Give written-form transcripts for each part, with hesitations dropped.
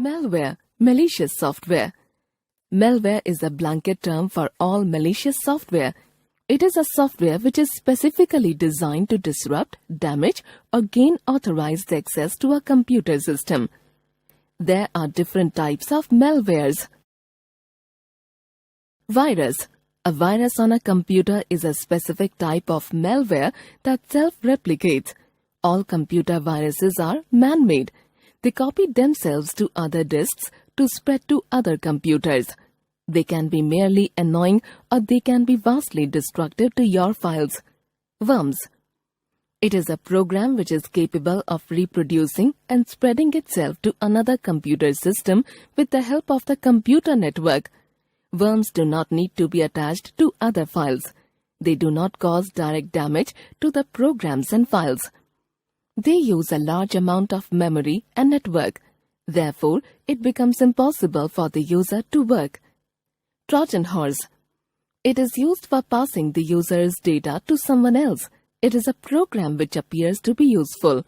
Malware, malicious software. Malware is a blanket term for all malicious software. It is a software which is specifically designed to disrupt, damage, or gain authorized access to a computer system. There are different types of malwares. Virus. A virus on a computer is a specific type of malware that self-replicates. All computer viruses are man-made. They copy themselves to other disks to spread to other computers. They can be merely annoying or they can be vastly destructive to your files. Worms. It is a program which is capable of reproducing and spreading itself to another computer system with the help of the computer network. Worms do not need to be attached to other files. They do not cause direct damage to the programs and files. They use a large amount of memory and network. Therefore, it becomes impossible for the user to work. Trojan Horse. It is used for passing the user's data to someone else. It is a program which appears to be useful.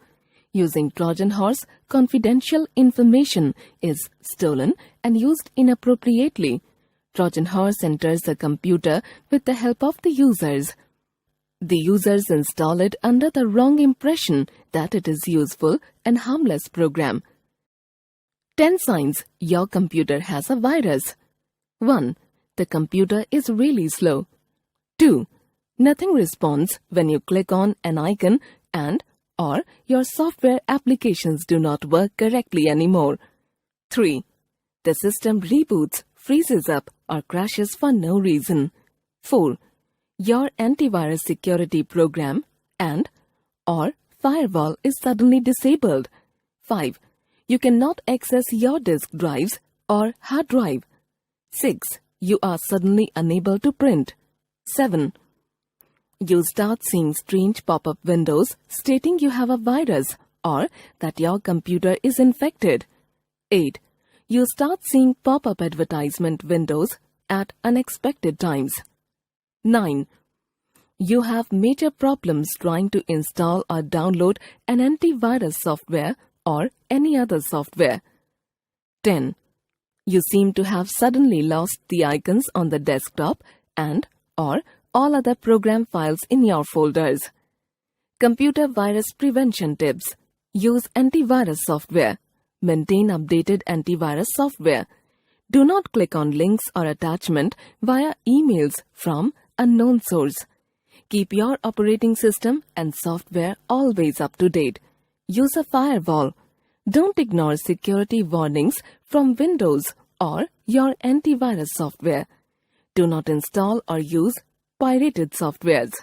Using Trojan Horse, confidential information is stolen and used inappropriately. Trojan Horse enters the computer with the help of the users. The users install it under the wrong impression that it is useful and harmless program. 10 signs your computer has a virus. 1. The computer is really slow. 2. Nothing responds when you click on an icon and/or your software applications do not work correctly anymore. 3. The system reboots, freezes up, or crashes for no reason. 4. Your antivirus security program and/or firewall is suddenly disabled. 5. You cannot access your disk drives or hard drive. 6. You are suddenly unable to print. 7. You start seeing strange pop-up windows stating you have a virus or that your computer is infected. 8. You start seeing pop-up advertisement windows at unexpected times. 9. You have major problems trying to install or download an antivirus software or any other software. 10. You seem to have suddenly lost the icons on the desktop and/or all other program files in your folders. Computer virus prevention tips. Use antivirus software. Maintain updated antivirus software. Do not click on links or attachment via emails from unknown source. Keep your operating system and software always up to date. Use a firewall. Don't ignore security warnings from Windows or your antivirus software. Do not install or use pirated softwares.